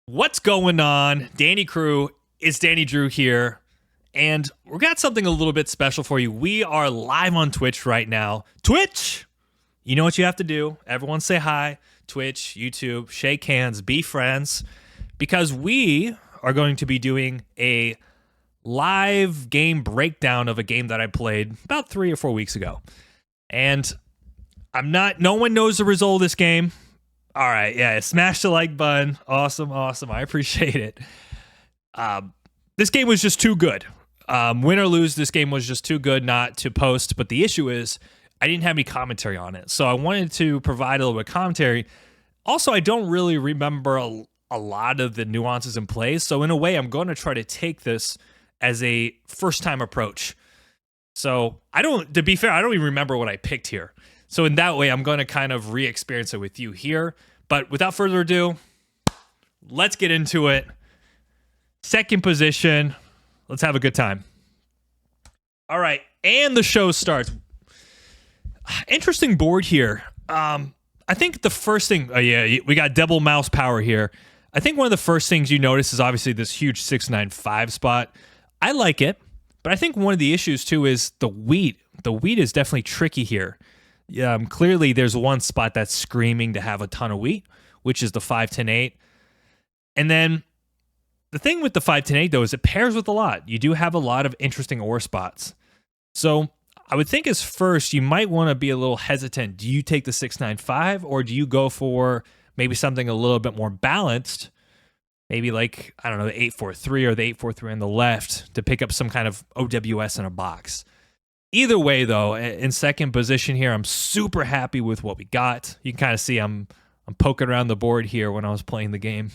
What's going on? Dandy Crew, it's DandyDrew here, and we got something a little bit special for you. We are live on Twitch right now. Twitch! You know what you have to do. Everyone say hi. Twitch, YouTube, shake hands, be friends, because we are going to be doing a live game breakdown of a game that I played about 3 or 4 weeks ago. And no one knows the result of this game. All right, yeah, smash the like button. Awesome. I appreciate it. This game was just too good. Win or lose, this game was just too good not to post. But the issue is I didn't have any commentary on it. So I wanted to provide a little bit of commentary. Also, I don't really remember a lot of the nuances in plays. So in a way, I'm going to try to take this as a first-time approach. So to be fair, I don't even remember what I picked here. So in that way, I'm going to kind of re-experience it with you here. But without further ado, let's get into it. Second position. Let's have a good time. All right, and the show starts. Interesting board here. I think the first thing, we got double mouse power here. I think one of the first things you notice is obviously this huge 695 spot. I like it, but I think one of the issues too is the wheat. The wheat is definitely tricky here. Clearly there's one spot that's screaming to have a ton of wheat, which is the 5-10-8. And then the thing with the 5-10-8 though is it pairs with a lot. You do have a lot of interesting ore spots. So I would think as first you might want to be a little hesitant. Do you take the 695 or do you go for maybe something a little bit more balanced? Maybe like, I don't know, the 843 or the 843 on the left to pick up some kind of OWS in a box. Either way, though, in second position here, I'm super happy with what we got. You can kind of see I'm poking around the board here when I was playing the game.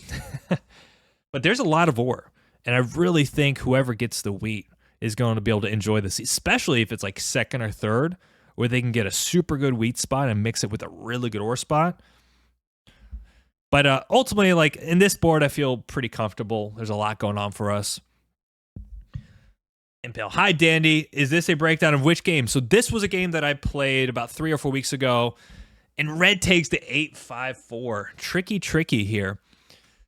But there's a lot of ore, and I really think whoever gets the wheat is going to be able to enjoy this, especially if it's like second or third, where they can get a super good wheat spot and mix it with a really good ore spot. But ultimately, like in this board, I feel pretty comfortable. There's a lot going on for us. Impale. Hi, Dandy. Is this a breakdown of which game? So this was a game that I played about 3 or 4 weeks ago, and red takes the 8-5-4. Tricky here.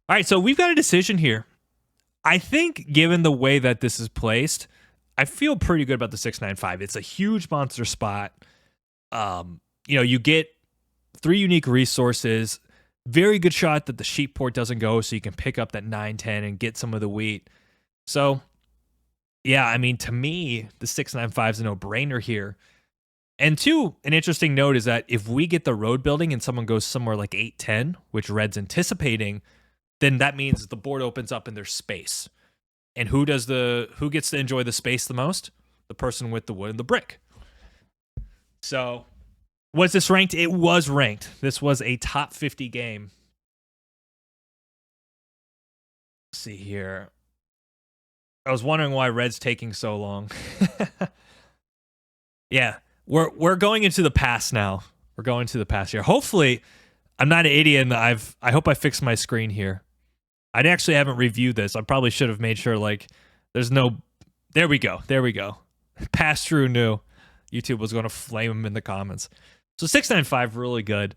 All right, so we've got a decision here. I think given the way that this is placed, I feel pretty good about the 695. It's a huge monster spot. You get 3 unique resources. Very good shot that the sheep port doesn't go, so you can pick up that 9-10 and get some of the wheat. So yeah, I mean, to me, the 695 is a no-brainer here. And two, an interesting note is that if we get the road building and someone goes somewhere like 8-10, which Red's anticipating, then that means the board opens up and there's space. And who gets to enjoy the space the most? The person with the wood and the brick. So, was this ranked? It was ranked. This was a top 50 game. Let's see here. I was wondering why Red's taking so long. Yeah, we're going into the past now. We're going to the past here. Hopefully, I'm not an idiot and I hope I fixed my screen here. I actually haven't reviewed this. I probably should have made sure like there's no. There we go. Past Drew knew. YouTube was going to flame him in the comments. So 695 really good.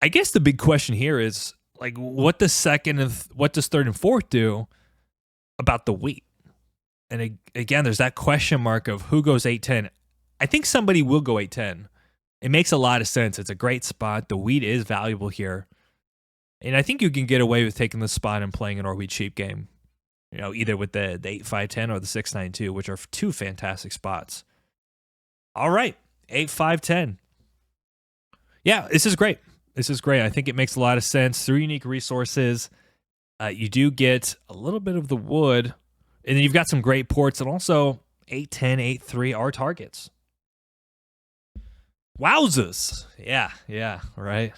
I guess the big question here is like what does third and fourth do about the wheat? And again, there's that question mark of who goes 8-10. I think somebody will go 8-10. It makes a lot of sense. It's a great spot. The wheat is valuable here. And I think you can get away with taking the spot and playing an or wheat sheep game. Either with the 8-5-10 or the 6-9-2, which are 2 fantastic spots. All right, 8-5-10. Yeah, this is great. I think it makes a lot of sense. 3 unique resources. You do get a little bit of the wood, and then you've got some great ports, and also 8-10, 8-3 are targets. Wowzers. Yeah, right.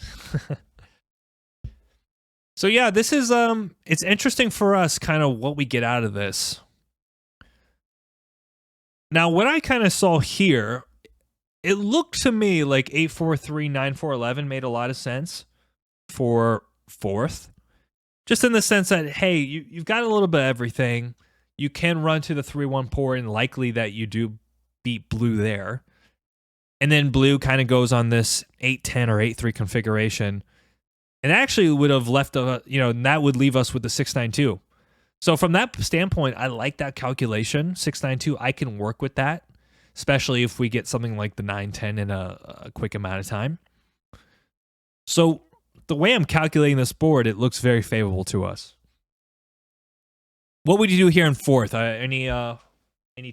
So yeah, this is it's interesting for us kind of what we get out of this. Now, what I kind of saw here, it looked to me like 8-4-3, 9-4-11 made a lot of sense for fourth. Just in the sense that, hey, you've got a little bit of everything. You can run to the 3-1 port, and likely that you do beat blue there. And then blue kind of goes on this 8-10 or 8-3 configuration. And actually would have left, that would leave us with the 692. So from that standpoint, I like that calculation. 692, I can work with that, especially if we get something like the 910 in a quick amount of time. So the way I'm calculating this board, it looks very favorable to us. What would you do here in fourth? Any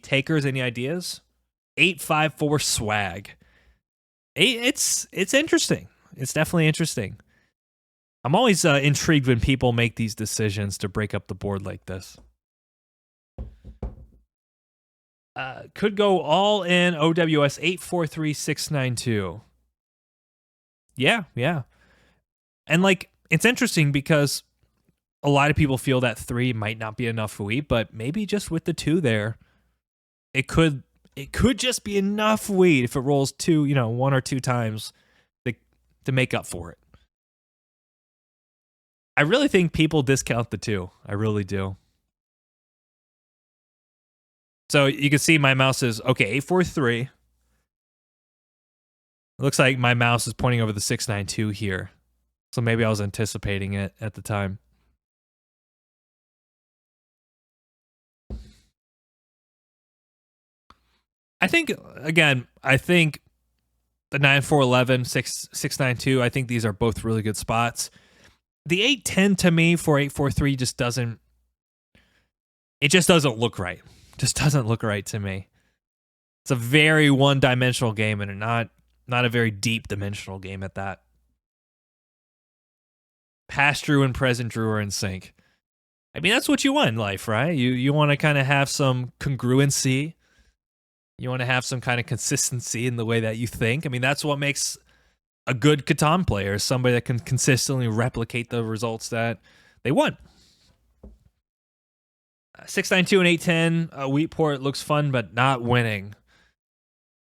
takers? Any ideas? 854 swag. It's interesting. It's definitely interesting. I'm always intrigued when people make these decisions to break up the board like this. Could go all in OWS 843692. Yeah. And like, it's interesting because a lot of people feel that 3 might not be enough wheat, but maybe just with the 2 there, it could just be enough wheat if it rolls 2, 1 or 2 times to make up for it. I really think people discount the 2. I really do. So you can see my mouse is, okay, 843. It looks like my mouse is pointing over the 692 here. So maybe I was anticipating it at the time. I think the 9411, 692, I think these are both really good spots. The 810 to me for 843 just doesn't look right. Just doesn't look right to me. It's a very one-dimensional game and not a very deep dimensional game at that. Past Drew and present Drew are in sync. I mean, that's what you want in life, right? You want to kind of have some congruency. You want to have some kind of consistency in the way that you think. I mean, that's what makes a good Catan player, somebody that can consistently replicate the results that they want. 692 and 810, Wheatport looks fun, but not winning.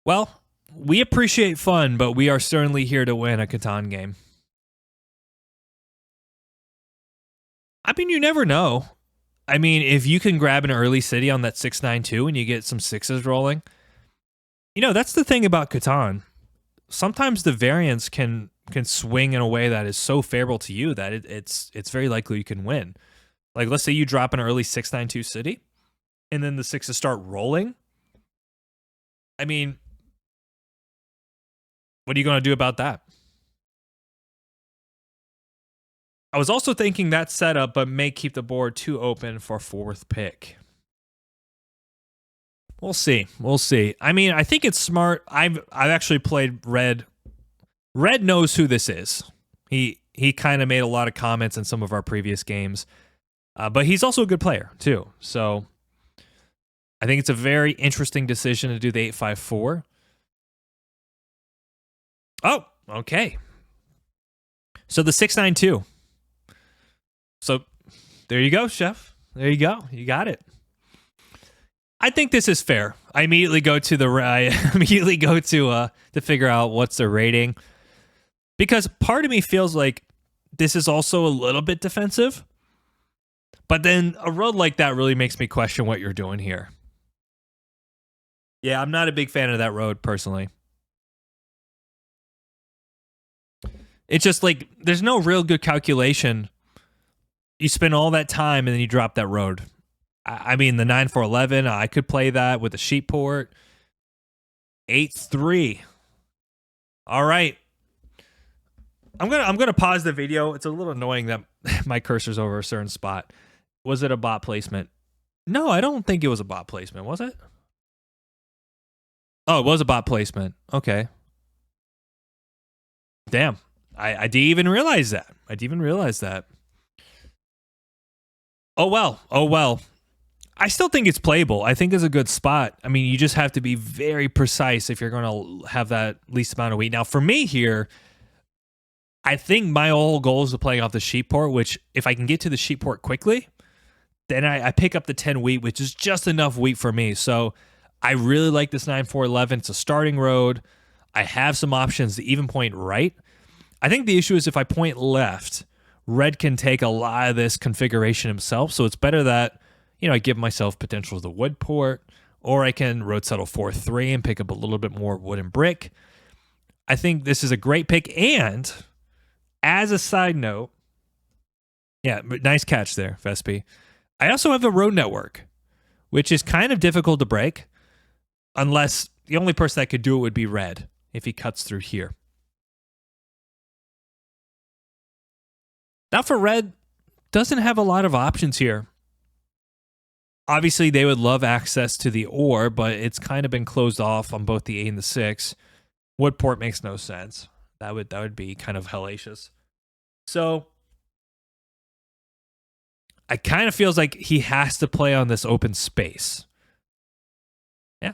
Well, we appreciate fun, but we are certainly here to win a Catan game. I mean, you never know. I mean, if you can grab an early city on that 692 and you get some 6s rolling, that's the thing about Catan. Sometimes the variance can swing in a way that is so favorable to you that it's very likely you can win. Like, let's say you drop an early 692 city, and then the 6s start rolling. I mean, what are you going to do about that? I was also thinking that setup, but may keep the board too open for 4th pick. We'll see. I mean, I think it's smart. I've actually played Red. Red knows who this is. He kind of made a lot of comments in some of our previous games. But he's also a good player, too. So I think it's a very interesting decision to do the 854. Oh, okay. So the 692. So there you go, Chef. There you go. You got it. I think this is fair. I immediately go to to figure out what's the rating, because part of me feels like this is also a little bit defensive. But then a road like that really makes me question what you're doing here. Yeah, I'm not a big fan of that road personally. It's just like there's no real good calculation. You spend all that time and then you drop that road. I mean, the 9-4-11, I could play that with a sheet port. 8-3. All right. I'm gonna pause the video. It's a little annoying that my cursor's over a certain spot. Was it a bot placement? No, I don't think it was a bot placement, was it? Oh, it was a bot placement. Okay. Damn. I didn't even realize that. Oh well. I still think it's playable. I think it's a good spot. I mean, you just have to be very precise if you're going to have that least amount of weight. Now, for me here, I think my whole goal is to play off the sheet port, which if I can get to the sheet port quickly, then I pick up the 10 wheat, which is just enough wheat for me. So I really like this 9-4-11. It's a starting road. I have some options to even point right. I think the issue is if I point left, red can take a lot of this configuration himself. So it's better that, I give myself potential as the wood port, or I can road settle 4-3 and pick up a little bit more wood and brick. I think this is a great pick, and As a side note, yeah, nice catch there, Vespi. I also have a road network, which is kind of difficult to break, unless the only person that could do it would be red if he cuts through here. Now for red, doesn't have a lot of options here. Obviously, they would love access to the ore, but it's kind of been closed off on both the 8 and the 6. Woodport makes no sense. That would be kind of hellacious. So I kind of feels like he has to play on this open space. Yeah.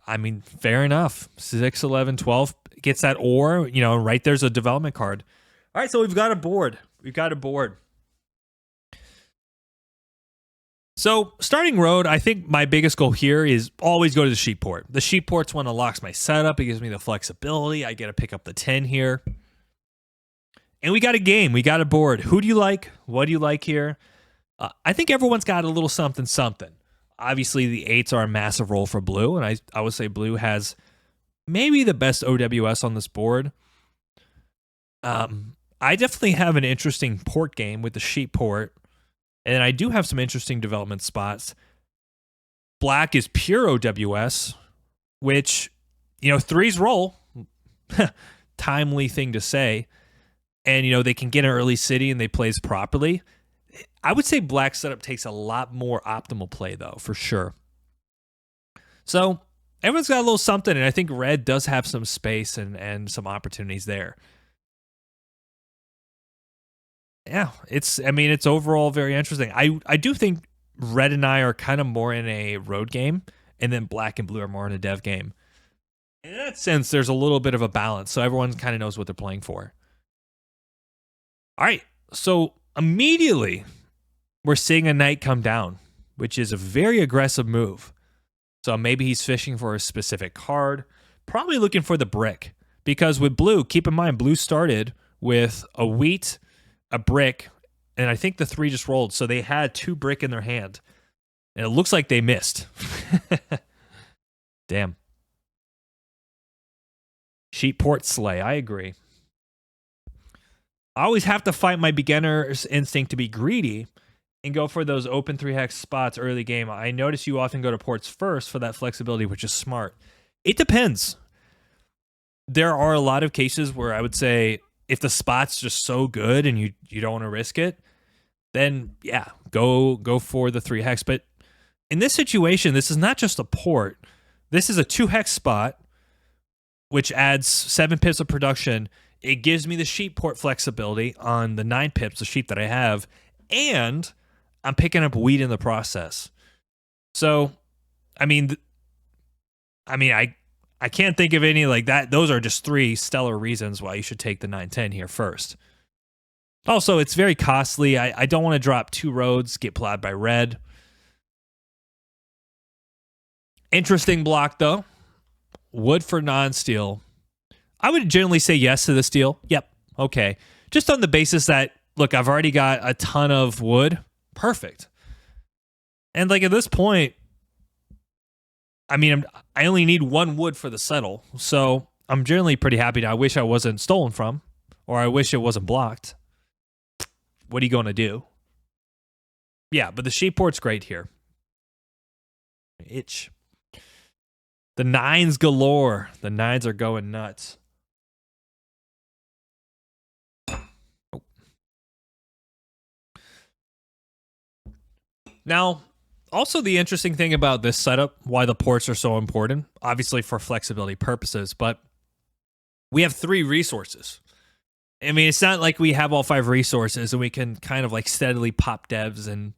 I mean, fair enough. 6, 11, 12 gets that ore, right there's a development card. All right, so we've got a board. So starting road, I think my biggest goal here is always go to the sheep port. The sheep port's one that locks my setup. It gives me the flexibility. I get to pick up the 10 here. And we got a game. We got a board. Who do you like? What do you like here? I think everyone's got a little something. Obviously, the 8s are a massive role for blue, and I would say blue has maybe the best OWS on this board. I definitely have an interesting port game with the sheep port. And I do have some interesting development spots. Black is pure OWS, which, 3s roll. Timely thing to say. And, they can get an early city and they plays properly. I would say black setup takes a lot more optimal play, though, for sure. So everyone's got a little something, and I think red does have some space and some opportunities there. Yeah, it's overall very interesting. I do think red and I are kind of more in a road game, and then black and blue are more in a dev game. In that sense, there's a little bit of a balance, so everyone kind of knows what they're playing for. All right, so immediately we're seeing a knight come down, which is a very aggressive move. So maybe he's fishing for a specific card, probably looking for the brick, because with blue, keep in mind, blue started with a wheat, a brick, and I think the 3 just rolled, so they had 2 brick in their hand. And it looks like they missed. Damn. Sheep port slay, I agree. I always have to fight my beginner's instinct to be greedy and go for those open 3-hex spots early game. I notice you often go to ports first for that flexibility, which is smart. It depends. There are a lot of cases where I would say, if the spot's just so good and you don't want to risk it, then yeah, go for the 3-hex. But in this situation, this is not just a port. This is a 2-hex spot, which adds 7 pips of production. It gives me the sheep port flexibility on the 9 pips, the sheep that I have, and I'm picking up wheat in the process. So, I can't think of any like that. Those are just 3 stellar reasons why you should take the 9-10 here first. Also, it's very costly. I don't want to drop 2 roads, get plowed by red. Interesting block, though. Wood for non-steal. I would generally say yes to this deal. Yep, okay. Just on the basis that, look, I've already got a ton of wood. Perfect. And like at this point, I only need 1 wood for the settle, so I'm generally pretty happy. Now, I wish I wasn't stolen from, or I wish it wasn't blocked. What are you going to do? Yeah, but the sheep port's great here. Itch. The 9s galore. The 9s are going nuts. Now, also the interesting thing about this setup, why the ports are so important, obviously for flexibility purposes, but we have 3 resources. It's not like we have all 5 resources and we can kind of like steadily pop devs, and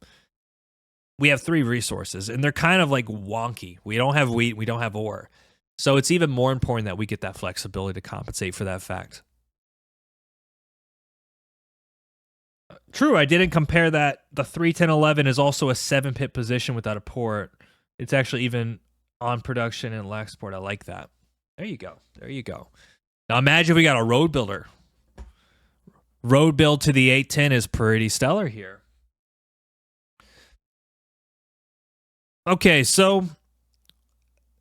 we have 3 resources and they're kind of like wonky. We don't have wheat, we don't have ore. So it's even more important that we get that flexibility to compensate for that fact. True, I didn't compare that. The 3, 10, 11 is also a 7 pip position without a port. It's actually even on production and lax port. I like that. There you go. Now imagine we got a road builder. Road build to the 8-10 is pretty stellar here. Okay, so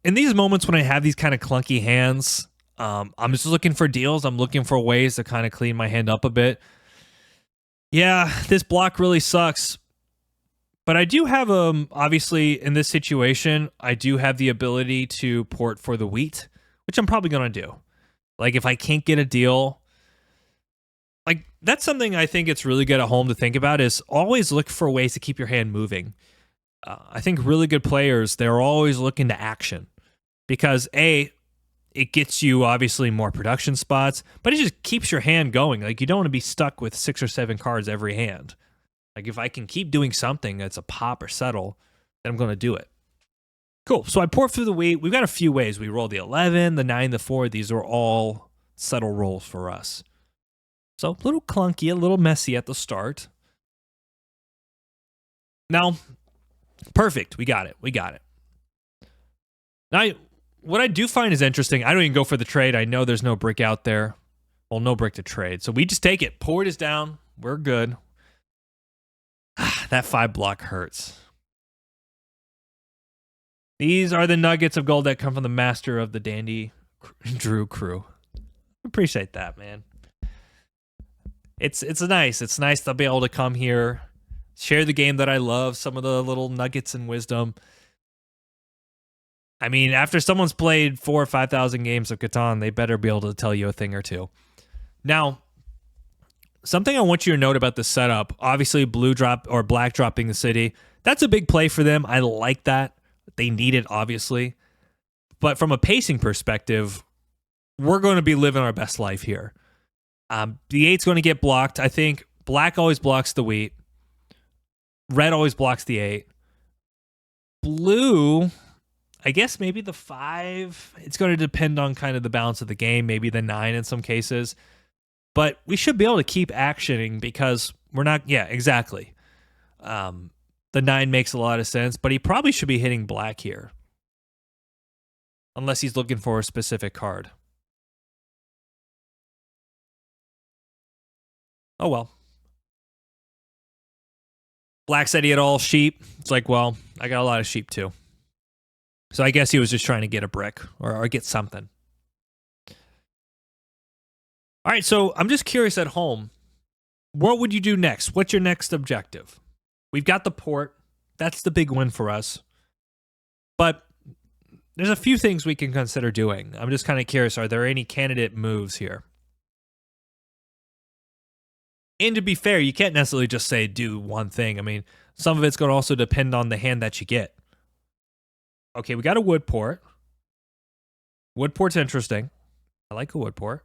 in these moments when I have these kind of clunky hands, I'm just looking for deals. I'm looking for ways to kind of clean my hand up a bit. Yeah, this block really sucks. But I do have obviously in this situation, I do have the ability to port for the wheat, which I'm probably gonna do. Like if I can't get a deal, like that's something I think it's really good at home to think about is always look for ways to keep your hand moving. I think really good players, they're always looking to action because it gets you obviously more production spots, but it just keeps your hand going. Like you don't want to be stuck with 6 or 7 cards every hand. Like if I can keep doing something that's a pop or settle, then I'm going to do it. Cool. So I port through the wheat. We've got a few ways. We roll the 11, the 9, the 4. These are all settle rolls for us. So a little clunky, a little messy at the start. Now, perfect. We got it. We got it. Now, what I do find is interesting, I don't even go for the trade. I know there's no brick out there. Well, no brick to trade. So we just take it. Port is down. We're good. That 5 block hurts. These are the nuggets of gold that come from the master of the DandyDrew crew. Appreciate that, man. It's nice. It's nice to be able to come here, share the game that I love, some of the little nuggets and wisdom. I mean, after someone's played 4,000 or 5,000 games of Catan, they better be able to tell you a thing or two. Now, something I want you to note about the setup, obviously blue drop or black dropping the city, that's a big play for them. I like that. They need it, obviously. But from a pacing perspective, we're going to be living our best life here. The 8's going to get blocked. I think black always blocks the wheat. Red always blocks the 8. Blue, I guess maybe the 5. It's going to depend on kind of the balance of the game, maybe the 9 in some cases. But we should be able to keep actioning because we're not, yeah, exactly. The 9 makes a lot of sense, but he probably should be hitting black here. Unless he's looking for a specific card. Oh well. Black said he had all sheep. It's like, well, I got a lot of sheep too. So I guess he was just trying to get a brick or get something. All right, so I'm just curious at home. What would you do next? What's your next objective? We've got the port. That's the big win for us. But there's a few things we can consider doing. I'm just kind of curious, are there any candidate moves here? And to be fair, you can't necessarily just say do one thing. I mean, some of it's going to also depend on the hand that you get. Okay, we got a wood port. Wood port's interesting. I like a wood port.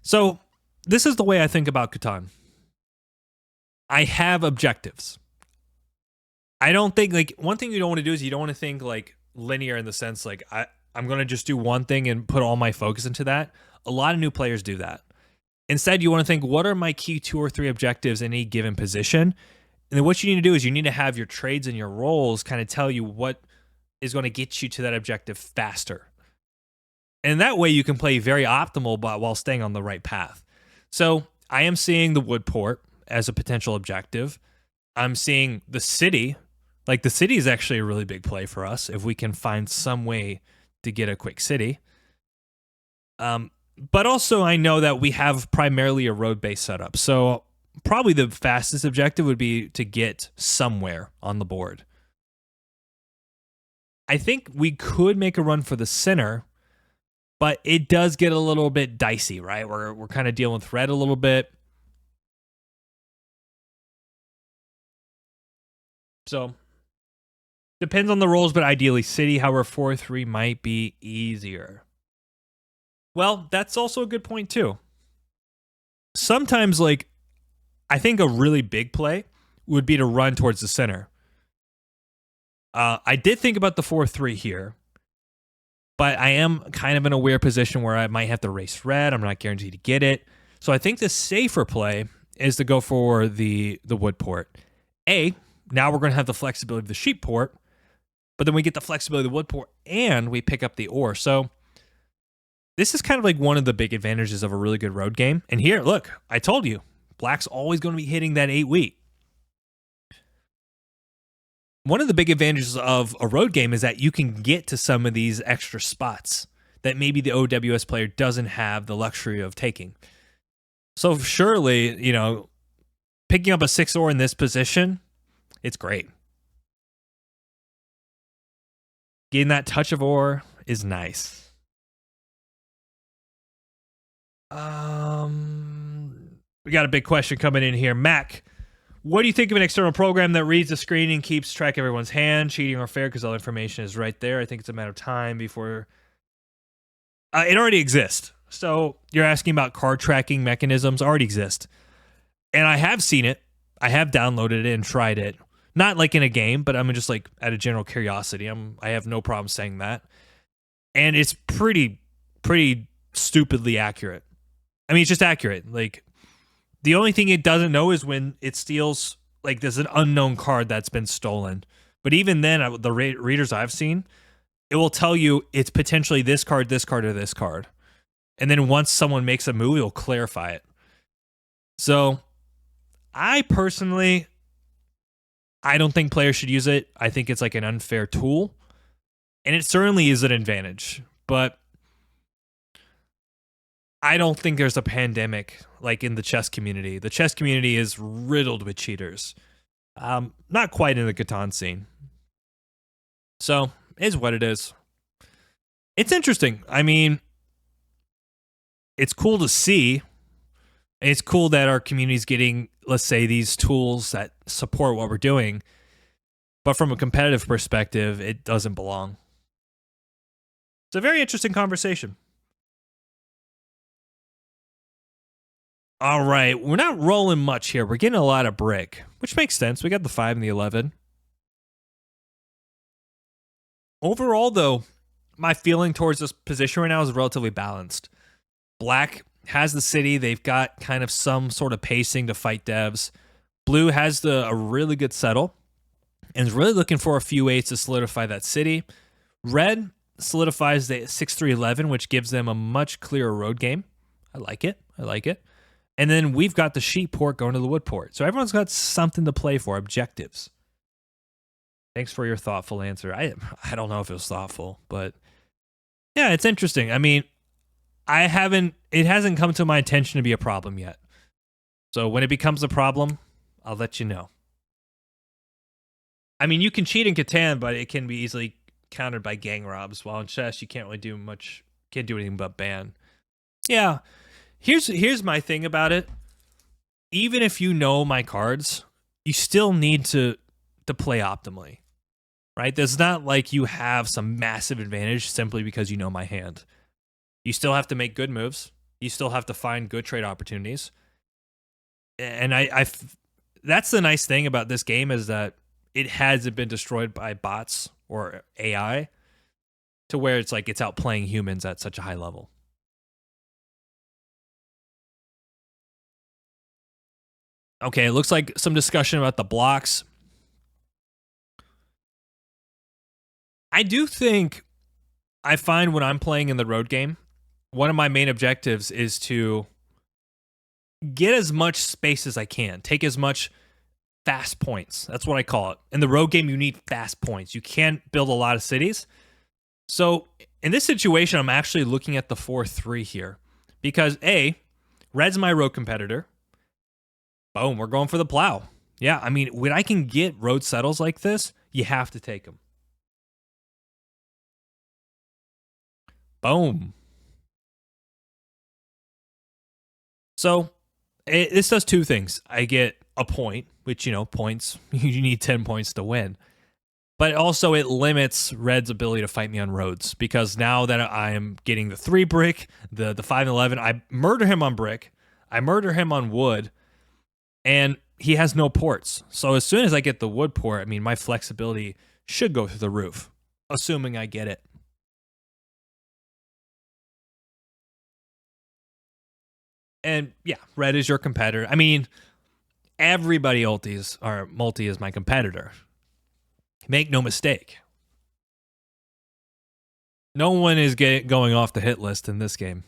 So this is the way I think about Catan. I have objectives. I don't think, like, one thing you don't want to do is you don't want to think, like, linear in the sense, like, I'm going to just do one thing and put all my focus into that. A lot of new players do that. Instead, you want to think, what are my key 2 or 3 objectives in any given position? And then what you need to do is you need to have your trades and your rolls kind of tell you what is going to get you to that objective faster. And that way you can play very optimal but while staying on the right path. So I am seeing the wood port as a potential objective. I'm seeing the city. Like the city is actually a really big play for us if we can find some way to get a quick city. But also I know that we have primarily a road-based setup. So probably the fastest objective would be to get somewhere on the board. I think we could make a run for the center, but it does get a little bit dicey, right? We're kind of dealing with red a little bit. So depends on the rolls, but ideally city, however, 4-3 might be easier. Well, that's also a good point too. Sometimes, like, I think a really big play would be to run towards the center. I did think about the 4-3 here, but I am kind of in a weird position where I might have to race red. I'm not guaranteed to get it. So I think the safer play is to go for the wood port. Now we're going to have the flexibility of the sheep port, but then we get the flexibility of the wood port and we pick up the ore. So this is kind of like one of the big advantages of a really good road game. And here, look, I told you, black's always going to be hitting that 8 wheat. One of the big advantages of a road game is that you can get to some of these extra spots that maybe the OWS player doesn't have the luxury of taking. So surely, picking up a 6 ore in this position, it's great. Getting that touch of ore is nice. We got a big question coming in here. Mac, what do you think of an external program that reads the screen and keeps track of everyone's hand, cheating or fair, because all information is right there? I think it's a matter of time before... it already exists. So you're asking about card tracking mechanisms, already exist. And I have seen it. I have downloaded it and tried it. Not like in a game, but I'm just like out of general curiosity. I have no problem saying that. And it's pretty stupidly accurate. I mean, it's just accurate. Like, the only thing it doesn't know is when it steals, like, there's an unknown card that's been stolen. But even then, the readers I've seen, it will tell you it's potentially this card, or this card. And then once someone makes a move, it'll clarify it. So, I personally, I don't think players should use it. I think it's like an unfair tool. And it certainly is an advantage. But I don't think there's a pandemic like in the chess community. The chess community is riddled with cheaters. Not quite in the Catan scene. So, it is what it is. It's interesting. I mean, it's cool to see. And it's cool that our community is getting, let's say, these tools that support what we're doing. But from a competitive perspective, it doesn't belong. It's a very interesting conversation. All right, we're not rolling much here. We're getting a lot of brick, which makes sense. We got the 5 and the 11. Overall, though, my feeling towards this position right now is relatively balanced. Black has the city. They've got kind of some sort of pacing to fight devs. Blue has a really good settle and is really looking for a few 8s to solidify that city. Red solidifies the 6-3-11, which gives them a much clearer road game. I like it. And then we've got the sheep port going to the wood port. So everyone's got something to play for, objectives. Thanks for your thoughtful answer. I don't know if it was thoughtful, but yeah, it's interesting. I mean, it hasn't come to my attention to be a problem yet. So when it becomes a problem, I'll let you know. I mean, you can cheat in Catan, but it can be easily countered by gang robs. While in chess, you can't really do much, can't do anything but ban. Yeah. Here's my thing about it. Even if you know my cards, you still need to play optimally, right? There's not like you have some massive advantage simply because you know my hand. You still have to make good moves. You still have to find good trade opportunities. And that's the nice thing about this game is that it hasn't been destroyed by bots or AI to where it's like it's outplaying humans at such a high level. Okay, it looks like some discussion about the blocks. I do think I find when I'm playing in the road game, one of my main objectives is to get as much space as I can, take as much fast points. That's what I call it. In the road game, you need fast points. You can't build a lot of cities. So in this situation, I'm actually looking at the 4-3 here because A, red's my road competitor. Boom, we're going for the plow. Yeah, I mean, when I can get road settles like this, you have to take them. Boom. So this does two things. I get a point, which, points, you need 10 points to win. But also it limits red's ability to fight me on roads because now that I am getting the 3 brick, the 5 and 11, I murder him on brick. I murder him on wood. And he has no ports. So as soon as I get the wood port, I mean, my flexibility should go through the roof, assuming I get it. And yeah, red is your competitor. I mean, everybody multi is my competitor. Make no mistake. No one is going off the hit list in this game.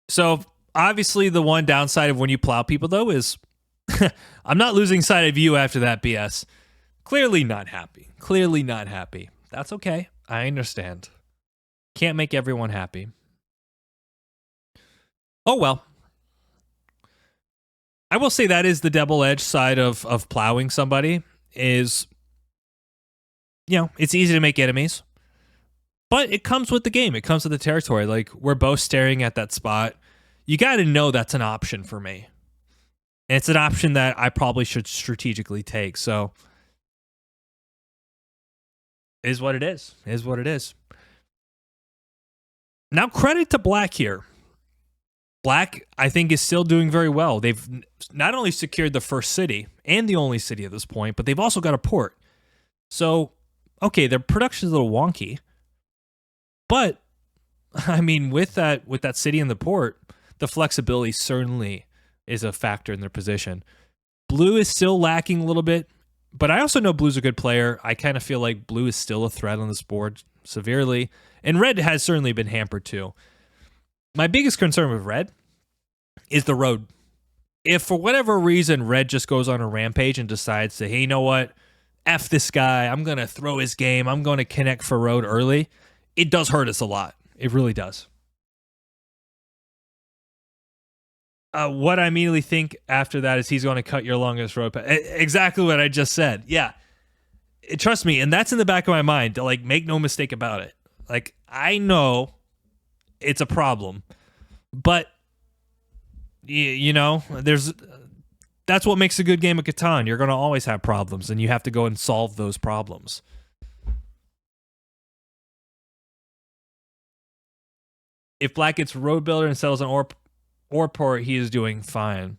So Obviously, the one downside of when you plow people, though, is I'm not losing sight of you after that BS. Clearly not happy. Clearly not happy. That's okay. I understand. Can't make everyone happy. Oh, well. I will say that is the double-edged side of plowing somebody is, it's easy to make enemies. But it comes with the game. It comes with the territory. Like, we're both staring at that spot. You got to know that's an option for me. And it's an option that I probably should strategically take. So, is what it is. Is what it is. Now, credit to Black here. Black, I think, is still doing very well. They've not only secured the first city and the only city at this point, but they've also got a port. So, okay, their production's a little wonky. But, I mean, with that city and the port, the flexibility certainly is a factor in their position. Blue is still lacking a little bit, but I also know Blue's a good player. I kind of feel like Blue is still a threat on this board severely, and Red has certainly been hampered too. My biggest concern with Red is the road. If for whatever reason Red just goes on a rampage and decides to, hey, you know what? F this guy. I'm going to throw his game. I'm going to connect for road early. It does hurt us a lot. It really does. What I immediately think after that is he's going to cut your longest road path. Exactly what I just said. Yeah. Trust me, and that's in the back of my mind. Like, make no mistake about it. Like, I know it's a problem, but that's what makes a good game of Catan. You're going to always have problems, and you have to go and solve those problems. If Black gets Road Builder and settles on ore port, he is doing fine.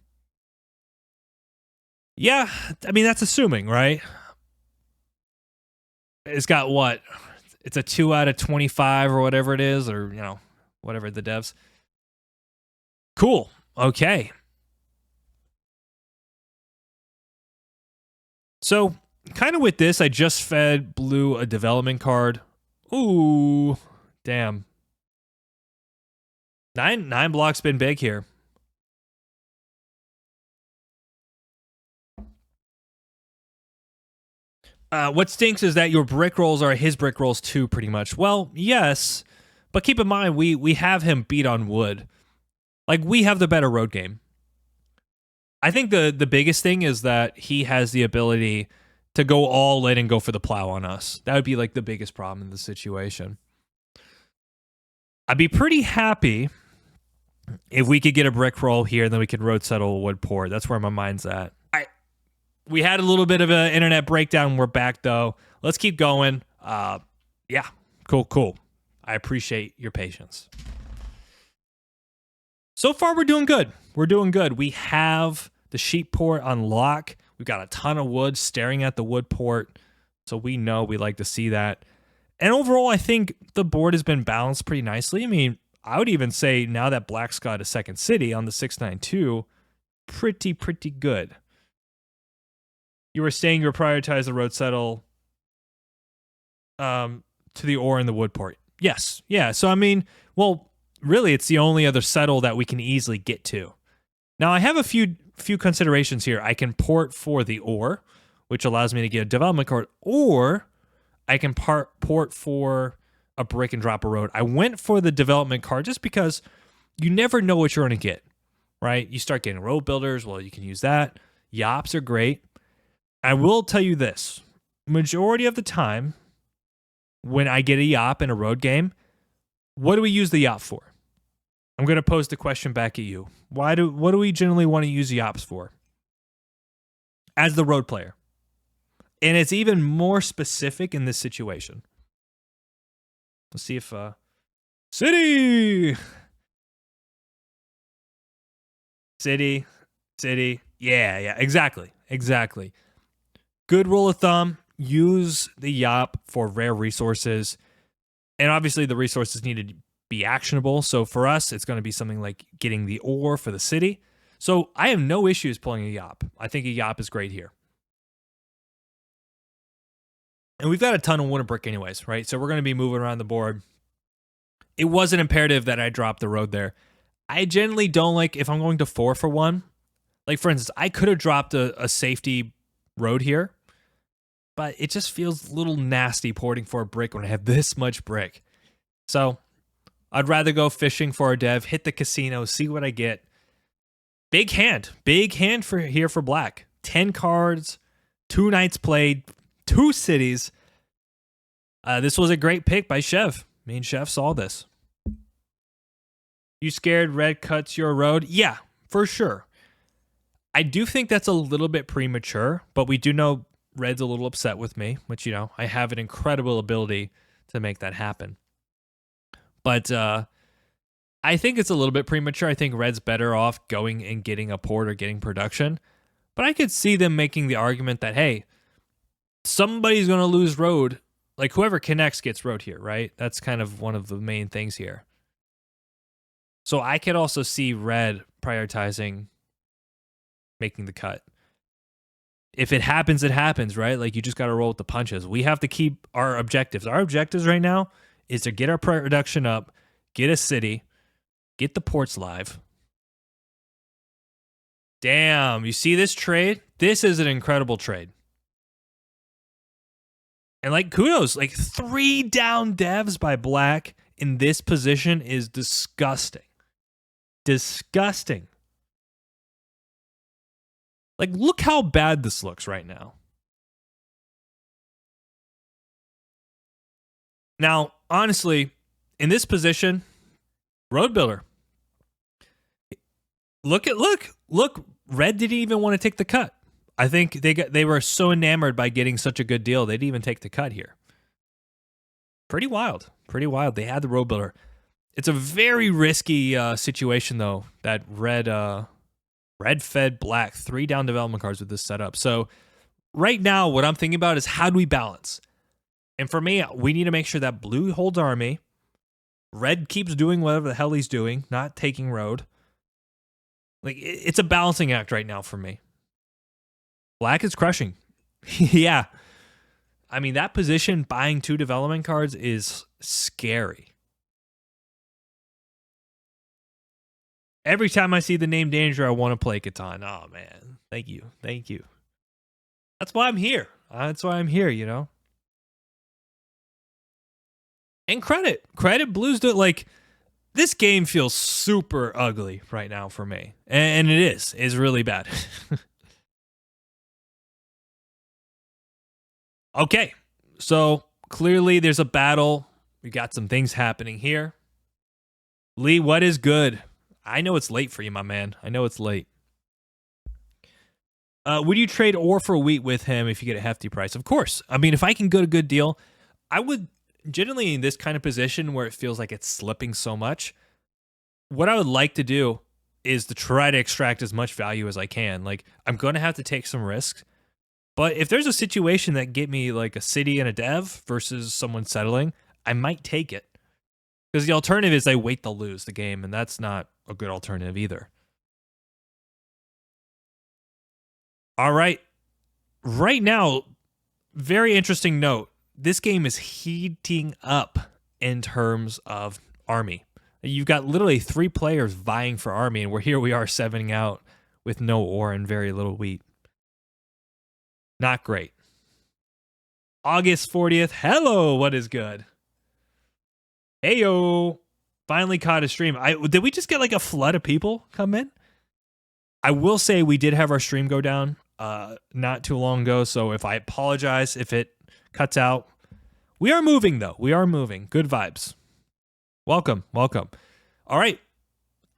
Yeah, I mean, that's assuming, right? It's got what? It's a 2 out of 25 or whatever it is, or, whatever the devs. Cool. Okay. So, kind of with this, I just fed Blue a development card. Ooh, damn. Nine blocks been big here. What stinks is that your brick rolls are his brick rolls too, pretty much. Well, yes, but keep in mind, we have him beat on wood. Like, we have the better road game. I think the biggest thing is that he has the ability to go all in and go for the plow on us. That would be, like, the biggest problem in the situation. I'd be pretty happy if we could get a brick roll here, and then we could road settle a wood port. That's where my mind's at. We had a little bit of an internet breakdown. We're back, though. Let's keep going. Yeah, cool. I appreciate your patience. So far, we're doing good. We have the sheep port on lock. We've got a ton of wood staring at the wood port, so we know we like to see that. And overall, I think the board has been balanced pretty nicely. I mean, I would even say now that Black's got a second city on the 692, pretty good. You were saying you were prioritize the road settle to the ore in the wood port. Yes. Yeah. So, I mean, well, really, it's the only other settle that we can easily get to. Now, I have a few considerations here. I can port for the ore, which allows me to get a development card, or I can port for a brick and drop a road. I went for the development card just because you never know what you're going to get, right? You start getting road builders. Well, you can use that. Yops are great. I will tell you this. Majority of the time, when I get a yop in a road game, what do we use the yop for? I'm going to pose the question back at you. What do we generally want to use yops for? As the road player. And it's even more specific in this situation. Let's see if City. Yeah, exactly. Good rule of thumb, use the yop for rare resources. And obviously the resources need to be actionable. So for us, it's going to be something like getting the ore for the city. So I have no issues pulling a yop. I think a yop is great here. And we've got a ton of wooden brick anyways, right? So we're going to be moving around the board. It wasn't imperative that I drop the road there. I generally don't like if I'm going to 4 for 1. Like, for instance, I could have dropped a safety road here, but it just feels a little nasty porting for a brick when I have this much brick. So I'd rather go fishing for a dev, hit the casino, see what I get. Big hand for here for black. 10 cards, 2 nights played, 2 cities. This was a great pick by Chev. Me and Chev saw this. You scared red cuts your road? Yeah, for sure. I do think that's a little bit premature, but we do know red's a little upset with me, which, you know, I have an incredible ability to make that happen. But I think it's a little bit premature. I think red's better off going and getting a port or getting production. But I could see them making the argument that, hey, somebody's going to lose road. Like, whoever connects gets road here, right? That's kind of one of the main things here. So I could also see red prioritizing making the cut. If it happens, it happens, right? Like, you just got to roll with the punches. We have to keep our objectives. Our objectives right now is to get our production up, get a city, get the ports live. Damn, you see this trade? This is an incredible trade. And, like, kudos. Like, 3 down devs by black in this position is disgusting. Disgusting. Like, look how bad this looks right now. Now, honestly, in this position, road builder. Look, red didn't even want to take the cut. I think they were so enamored by getting such a good deal, they didn't even take the cut here. Pretty wild. Pretty wild. They had the road builder. It's a very risky situation, though, that red fed black 3 down development cards with this setup. So right now, what I'm thinking about is how do we balance? And for me, we need to make sure that blue holds army. Red keeps doing whatever the hell he's doing, not taking road. Like, it's a balancing act right now for me. Black is crushing. Yeah. I mean, that position, buying 2 development cards, is scary. Every time I see the name DandyDrew, I want to play Catan. Oh, man. Thank you. Thank you. That's why I'm here. That's why I'm here, you know? And credit. Credit Blues do it. Like, this game feels super ugly right now for me. And it is. It's really bad. Okay. So, clearly there's a battle. We got some things happening here. Lee, what is good? I know it's late for you, my man. I know it's late. Would you trade ore for wheat with him if you get a hefty price? Of course. I mean, if I can get a good deal, I would generally in this kind of position where it feels like it's slipping so much. What I would like to do is to try to extract as much value as I can. Like, I'm going to have to take some risks. But if there's a situation that get me like a city and a dev versus someone settling, I might take it. Because the alternative is I wait to lose the game, and that's not a good alternative either. All right. Right now, very interesting note. This game is heating up in terms of army. You've got literally 3 players vying for army, and we are 7ing out with no ore and very little wheat. Not great. August 40th. Hello, what is good? Heyo. Finally caught a stream. Did we just get like a flood of people come in? I will say we did have our stream go down not too long ago, so if I apologize if it cuts out. We are moving, though. We are moving. Good vibes. Welcome. Welcome. All right.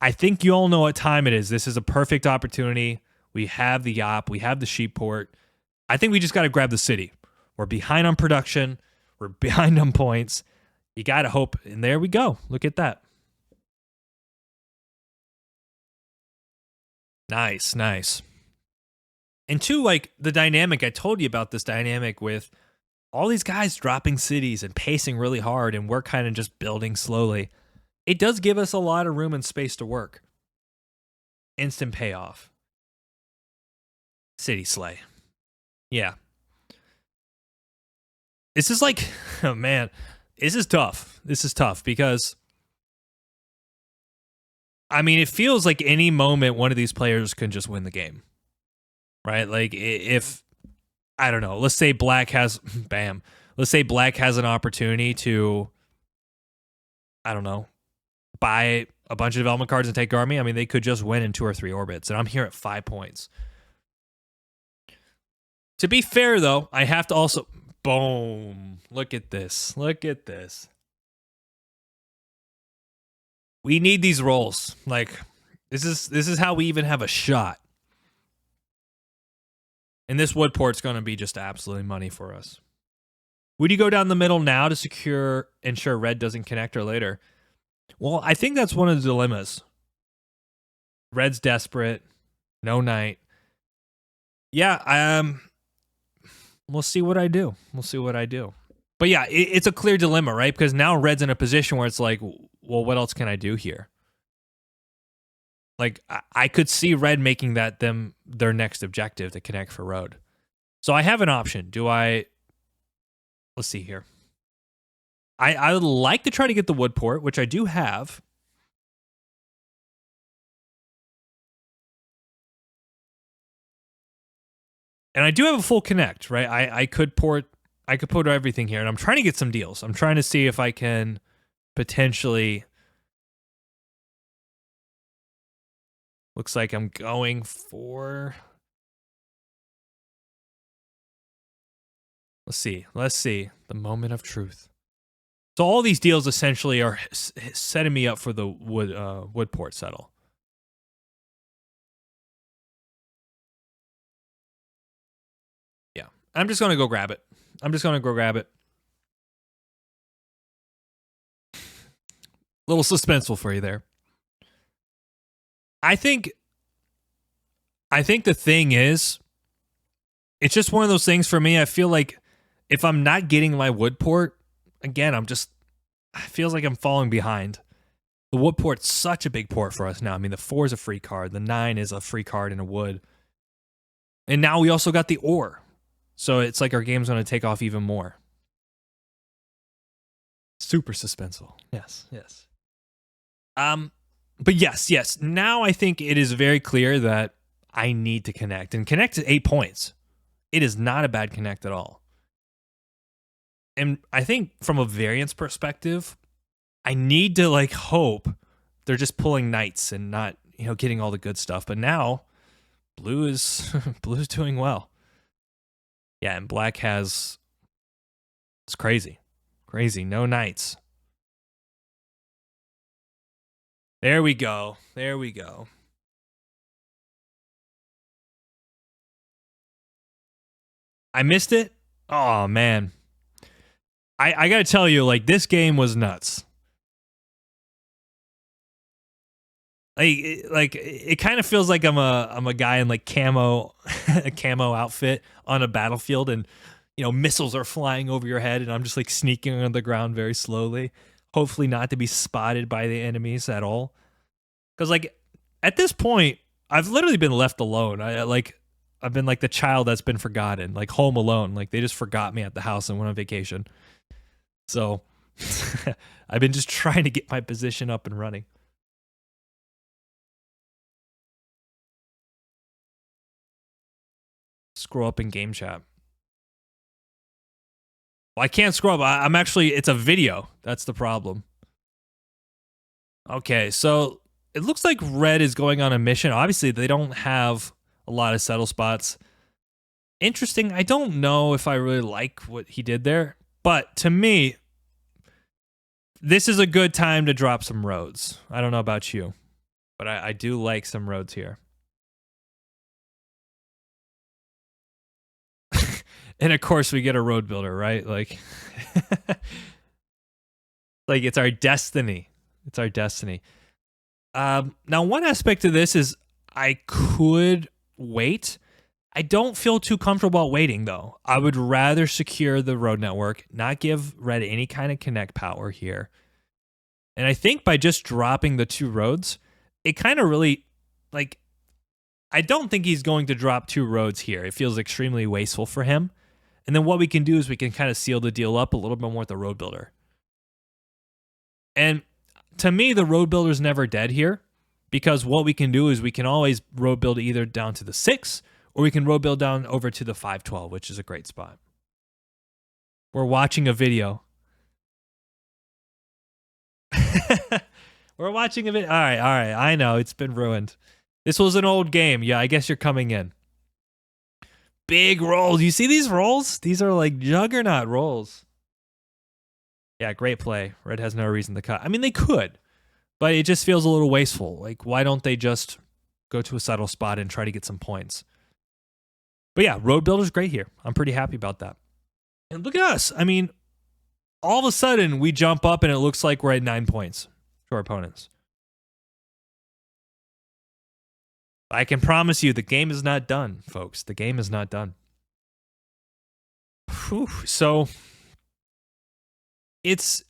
I think you all know what time it is. This is a perfect opportunity. We have the Yop. We have the sheep port. I think we just got to grab the city. We're behind on production. We're behind on points. You got to hope. And there we go. Look at that. Nice, nice. And 2, like the dynamic, I told you about this dynamic with all these guys dropping cities and pacing really hard, and we're kind of just building slowly. It does give us a lot of room and space to work. Instant payoff. City slay. Yeah. This is like, oh man, this is tough. This is tough because I mean, it feels like any moment one of these players can just win the game, right? Like if I don't know, let's say black has bam. Let's say black has an opportunity to, I don't know, buy a bunch of development cards and take army. I mean, they could just win in 2 or 3 orbits, and I'm here at 5 points. To be fair, though, I have to also boom. Look at this. Look at this. We need these rolls. Like this is how we even have a shot. And this wood port's going to be just absolutely money for us. Would you go down the middle now to ensure red doesn't connect or later? Well, I think that's one of the dilemmas. Red's desperate. No knight. Yeah, we'll see what I do. We'll see what I do. But yeah, it's a clear dilemma, right? Because now red's in a position where it's like, well, what else can I do here? Like, I could see red making that their next objective to connect for road. So I have an option. Do I... Let's see here. I would like to try to get the wood port, which I do have. And I do have a full connect, right? I could put everything here, and I'm trying to get some deals. I'm trying to see if I can potentially... Looks like I'm going for... Let's see. The moment of truth. So all these deals essentially are setting me up for the wood port settle. Yeah, I'm just going to go grab it. Little suspenseful for you there. I think the thing is, it's just one of those things for me. I feel like if I'm not getting my wood port, again, it feels like I'm falling behind. The wood port's such a big port for us now. I mean, the 4 is a free card. The 9 is a free card in a wood. And now we also got the ore. So it's like our game's going to take off even more. Super suspenseful. Yes. But yes. Now I think it is very clear that I need to connect. And connect is 8 points. It is not a bad connect at all. And I think from a variance perspective, I need to hope they're just pulling knights and not, getting all the good stuff. But now blue is doing well. Yeah, and black it's crazy. No knights. There we go. I missed it. Oh man. I gotta tell you, this game was nuts. It kind of feels like I'm a guy in camo a camo outfit on a battlefield, and missiles are flying over your head, and I'm just sneaking on the ground very slowly, hopefully not to be spotted by the enemies at all. Because at this point, I've literally been left alone. I've been the child that's been forgotten, home alone. They just forgot me at the house and went on vacation. So I've been just trying to get my position up and running. Scroll up in game chat. Well, I can't scroll up. I'm actually, it's a video. That's the problem. Okay, so it looks like red is going on a mission. Obviously, they don't have a lot of settle spots. Interesting. I don't know if I really like what he did there, but to me, this is a good time to drop some roads. I don't know about you, but I do like some roads here. And of course, we get a road builder, right? It's our destiny. It's our destiny. Now, one aspect of this is I could wait. I don't feel too comfortable waiting, though. I would rather secure the road network, not give red any kind of connect power here. And I think by just dropping the 2 roads, it kind of really, I don't think he's going to drop 2 roads here. It feels extremely wasteful for him. And then what we can do is we can kind of seal the deal up a little bit more with the road builder. And to me, the road builder's never dead here. because what we can do is we can always road build either down to the 6 or we can road build down over to the 512, which is a great spot. We're watching a video. We're watching a video. All right. I know it's been ruined. This was an old game. Yeah, I guess you're coming in. Big rolls. You see these rolls? These are like juggernaut rolls. Yeah, great play. Red has no reason to cut. I mean, they could, but it just feels a little wasteful. Like, why don't they just go to a settle spot and try to get some points? But yeah, road builder's great here. I'm pretty happy about that. And look at us. I mean, all of a sudden we jump up and it looks like we're at 9 points to our opponents. I can promise you the game is not done, folks. The game is not done. Whew. So it's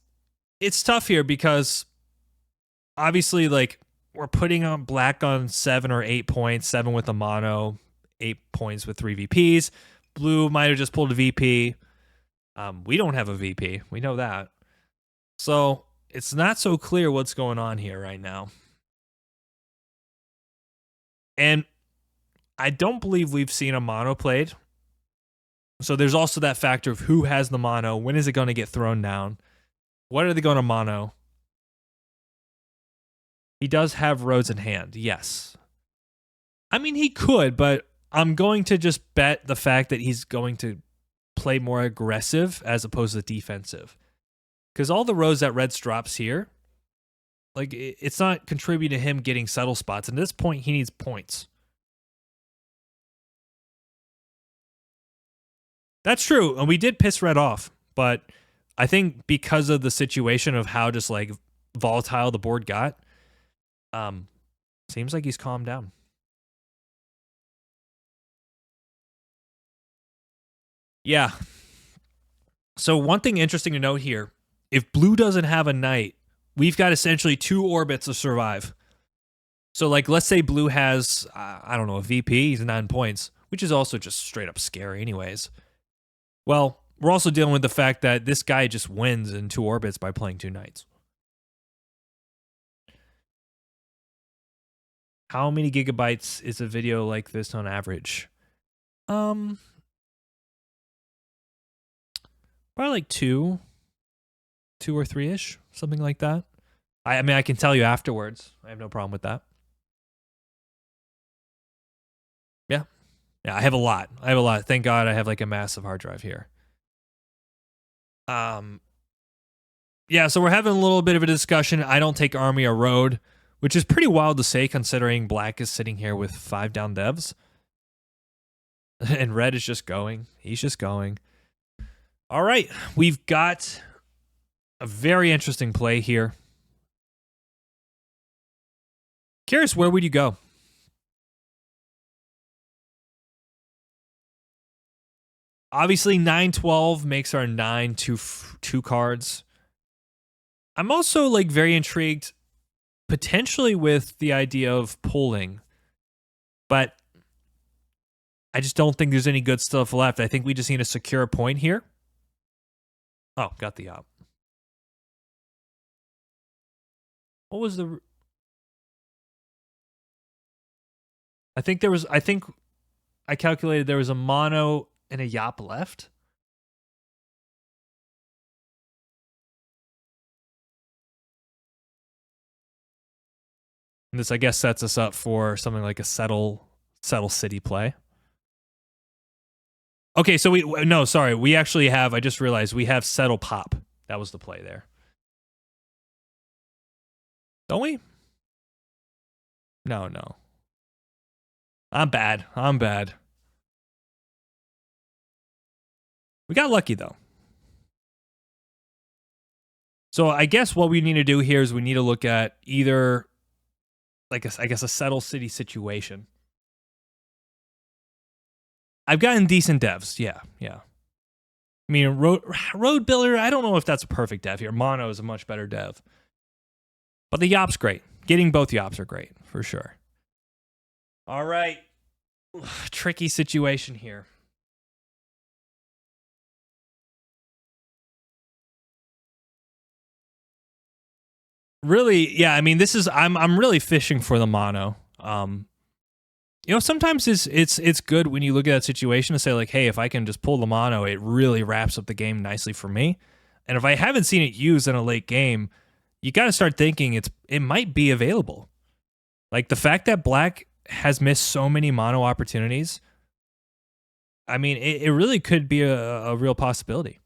tough here because obviously, like, we're putting on black on 7 or 8 points, 7 with a mono, 8 points with 3 VPs. Blue might have just pulled a VP. We don't have a VP. We know that. So it's not so clear what's going on here right now. And I don't believe we've seen a mono played. So there's also that factor of who has the mono. When is it going to get thrown down? What are they going to mono? He does have roads in hand. Yes. I mean, he could, but I'm going to just bet the fact that he's going to play more aggressive as opposed to defensive. Because all the roads that Reds drops here, like, it's not contributing to him getting settle spots. And at this point, he needs points. That's true. And we did piss Red off. But I think because of the situation of how just, like, volatile the board got, seems like he's calmed down. Yeah. So one thing interesting to note here, if blue doesn't have a knight, we've got essentially 2 orbits to survive. So, like, let's say blue has, I don't know, a VP, he's 9 points, which is also just straight up scary anyways. Well, we're also dealing with the fact that this guy just wins in 2 orbits by playing 2 knights. How many gigabytes is a video like this on average? Probably like 2 or 3-ish, something like that. I mean, I can tell you afterwards. I have no problem with that. Yeah. Yeah, I have a lot. Thank God I have like a massive hard drive here. Yeah, so we're having a little bit of a discussion. I don't take army or road, which is pretty wild to say considering black is sitting here with 5 down devs. And red is just going. He's just going. All right, we've got a very interesting play here. Curious, where would you go? Obviously, 9-12 makes our 9 two cards. I'm also, like, very intrigued potentially with the idea of pulling, but I just don't think there's any good stuff left. I think we just need to secure a point here. Oh, got the op. What was the... I think I calculated there was a mono and a yop left. And this, I guess, sets us up for something like a settle city play. Okay, so we actually have, I just realized we have settle pop. That was the play there. Don't we? No. I'm bad. We got lucky, though. So I guess what we need to do here is we need to look at either, like, I guess, a settle city situation. I've gotten decent devs. Yeah. I mean, road builder, I don't know if that's a perfect dev here. Mono is a much better dev. But the yop's great. Getting both yops are great, for sure. All right. Tricky situation here. really, yeah, I mean, this is I'm really fishing for the mono. Sometimes it's good when you look at that situation to say like, hey, if I can just pull the mono, it really wraps up the game nicely for me. And if I haven't seen it used in a late game, you got to start thinking it might be available. Like the fact that black has missed so many mono opportunities, I mean, it really could be a real possibility.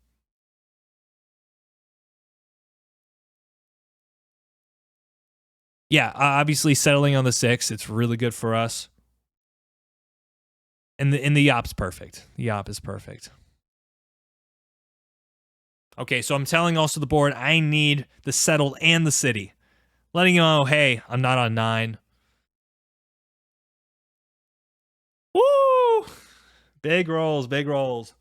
Yeah, obviously settling on the 6, it's really good for us. And the Yop's perfect. The Yop is perfect. Okay, so I'm telling also the board I need the settled and the city. Letting you know, hey, I'm not on 9. Woo! Big rolls, big rolls.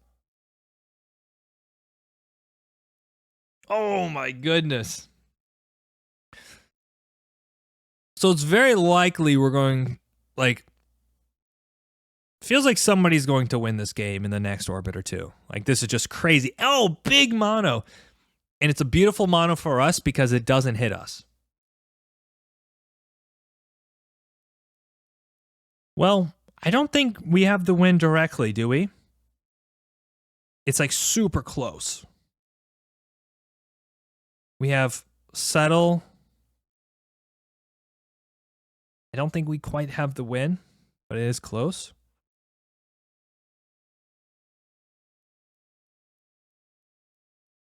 Oh my goodness. So it's very likely we're going, like, feels like somebody's going to win this game in the next orbit or two. Like, this is just crazy. Oh, big mono. And it's a beautiful mono for us because it doesn't hit us. Well, I don't think we have the win directly, do we? It's like super close. We have settle. I don't think we quite have the win, but it is close.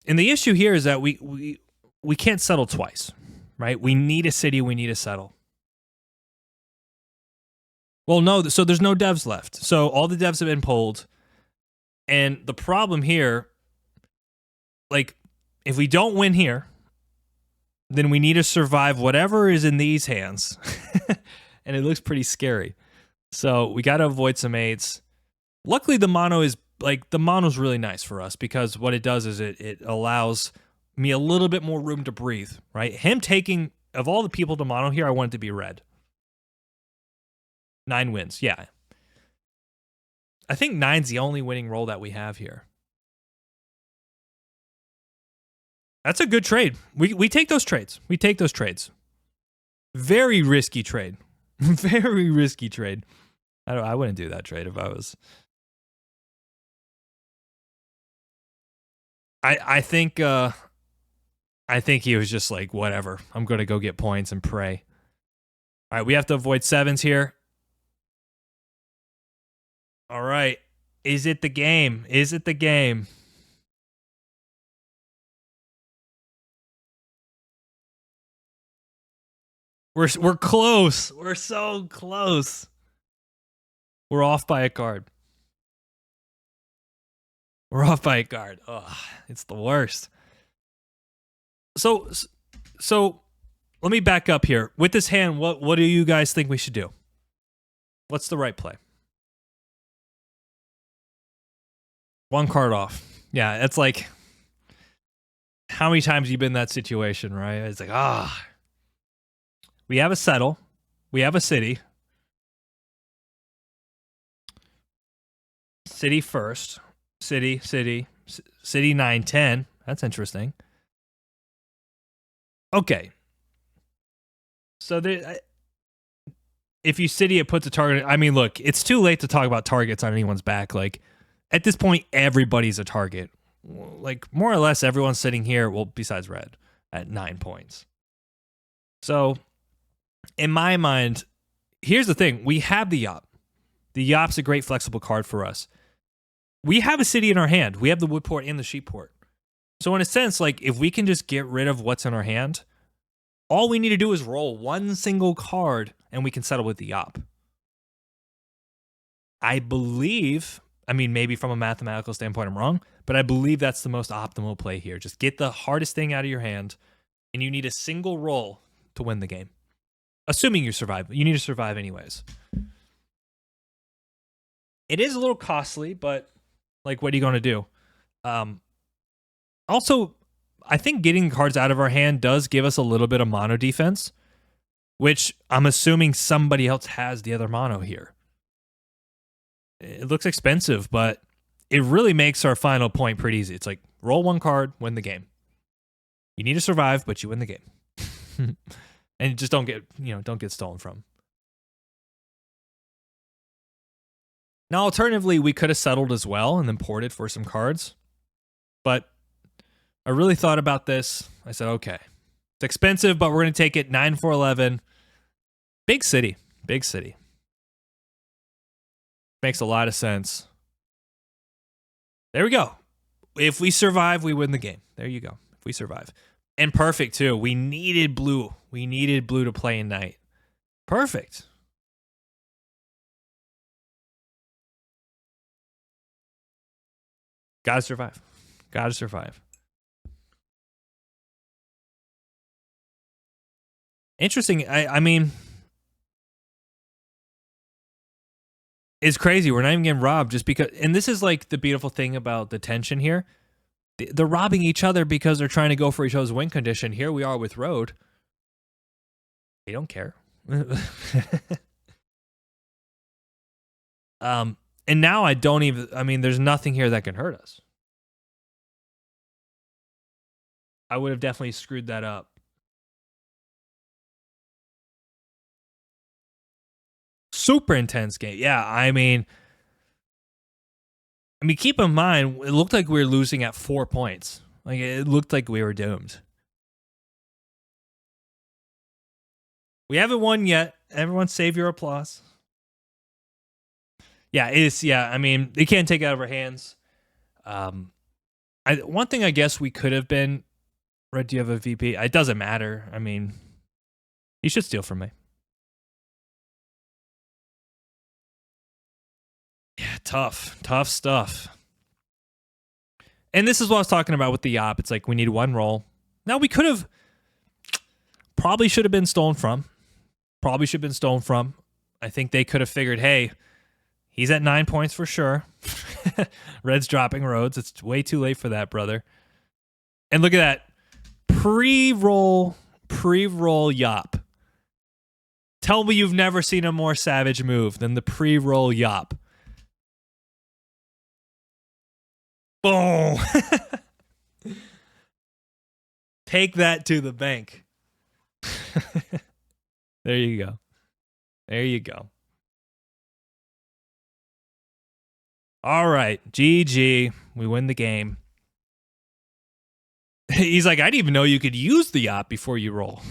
And the issue here is that we can't settle twice, right? We need a city, we need a settle. Well, no, so there's no devs left. So all the devs have been pulled. And the problem here, like, if we don't win here, then we need to survive whatever is in these hands. And it looks pretty scary. So we got to avoid some 8s. Luckily, the mono's really nice for us because what it does is it allows me a little bit more room to breathe, right? Him taking, of all the people to mono here, I want it to be red. 9 wins, yeah. I think 9's the only winning roll that we have here. That's a good trade. We take those trades. We take those trades. Very risky trade. Very risky trade. I wouldn't do that trade if I was. I think he was just like, whatever. I'm gonna go get points and pray. All right, we have to avoid 7s here. All right. Is it the game? Is it the game? We're close. We're so close. We're off by a card. We're off by a card. Oh, it's the worst. So let me back up here. With this hand, what do you guys think we should do? What's the right play? 1 card off. Yeah, it's like, how many times have you been in that situation, right? It's like, we have a settle. We have a city. City first. City, 9, 10. That's interesting. Okay. So if you city, it puts a target. I mean, look, it's too late to talk about targets on anyone's back. Like, at this point, everybody's a target. Like, more or less, everyone's sitting here, well, besides red, at 9 points. So, in my mind, here's the thing. We have the Yop. The Yop's a great flexible card for us. We have a city in our hand. We have the wood port and the sheep port. So in a sense, like, if we can just get rid of what's in our hand, all we need to do is roll 1 single card and we can settle with the Yop. I believe, I mean, maybe from a mathematical standpoint I'm wrong, but I believe that's the most optimal play here. Just get the hardest thing out of your hand, and you need a single roll to win the game. Assuming you survive. You need to survive anyways. It is a little costly, but, like, what are you going to do? Also, I think getting cards out of our hand does give us a little bit of mono defense, which I'm assuming somebody else has the other mono here. It looks expensive, but it really makes our final point pretty easy. It's like, roll 1 card, win the game. You need to survive, but you win the game. and just don't get stolen from. Now, alternatively, we could have settled as well and then ported for some cards. But I really thought about this. I said, okay, it's expensive, but we're going to take it 9 for 11. Big city. Makes a lot of sense. There we go. If we survive, we win the game. There you go. If we survive. And perfect, too. We needed blue. We needed blue to play in night. Perfect. Gotta survive. Interesting. I mean, it's crazy. We're not even getting robbed just because. And this is like the beautiful thing about the tension here. They're robbing each other because they're trying to go for each other's win condition. Here we are with road. They don't care. And now I don't even, I mean, there's nothing here that can hurt us. I would have definitely screwed that up. Super intense game. Yeah, I mean, keep in mind, it looked like we were losing at 4 points. Like, it looked like we were doomed. We haven't won yet. Everyone save your applause. Yeah, I mean, they can't take it out of our hands. One thing I guess we could have been, Red, do you have a VP? It doesn't matter. I mean, you should steal from me. Yeah, tough stuff. And this is what I was talking about with the op. It's like we need one roll. Now we could have, probably should have been stolen from. I think they could have figured, hey, he's at 9 points for sure. Red's dropping roads. It's way too late for that, brother. And look at that. Pre-roll yop. Tell me you've never seen a more savage move than the pre-roll yop. Boom. Take that to the bank. There you go. All right, GG. We win the game. He's like, I didn't even know you could use the op before you roll.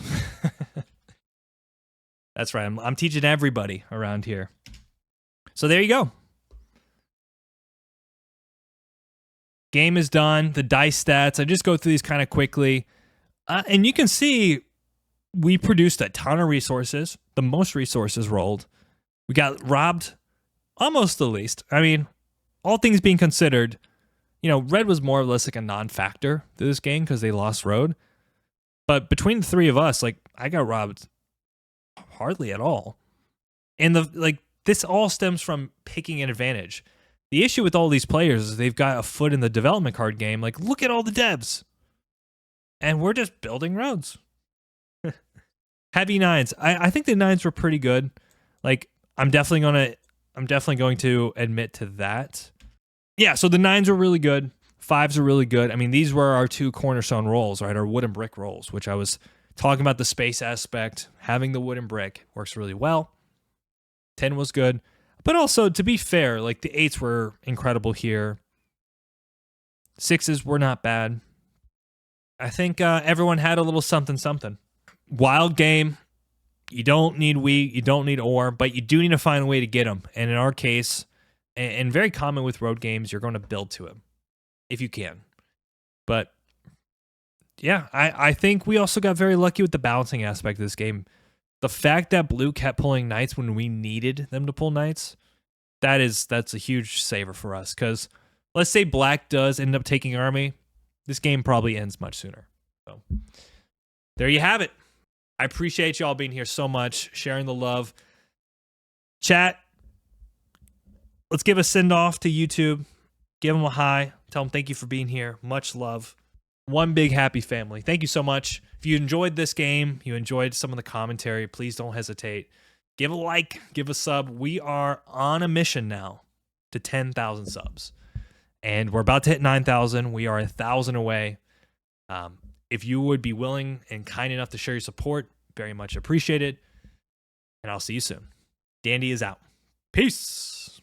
That's right. I'm teaching everybody around here. So there you go. Game is done. The dice stats. I just go through these kind of quickly. And you can see we produced a ton of resources. The most resources rolled. We got robbed almost the least. I mean, all things being considered, Red was more or less like a non-factor to this game because they lost road. But between the three of us, like, I got robbed hardly at all. And this all stems from picking an advantage. The issue with all these players is they've got a foot in the development card game. Like, look at all the devs. And we're just building roads. Heavy nines. I think the nines were pretty good. Like, I'm definitely going to admit to that. Yeah, so the nines were really good. Fives are really good. I mean, these were our two cornerstone rolls, right? Our wood and brick rolls, which I was talking about the space aspect. Having the wood and brick works really well. 10 was good. But also, to be fair, like, the 8s were incredible here. 6s were not bad. I think everyone had a little something. Wild game. You don't need wheat, you don't need ore, but you do need to find a way to get them. And in our case, and very common with road games, you're going to build to them if you can. But yeah, I think we also got very lucky with the balancing aspect of this game. The fact that blue kept pulling knights when we needed them to pull knights, that's a huge saver for us. Because let's say black does end up taking army, this game probably ends much sooner. So there you have it. I appreciate y'all being here so much, sharing the love. Chat, let's give a send-off to YouTube. Give them a hi. Tell them thank you for being here. Much love. One big happy family. Thank you so much. If you enjoyed this game, you enjoyed some of the commentary, please don't hesitate. Give a like, give a sub. We are on a mission now to 10,000 subs. And we're about to hit 9,000. We are 1,000 away. If you would be willing and kind enough to share your support, very much appreciated. And I'll see you soon. Dandy is out. Peace.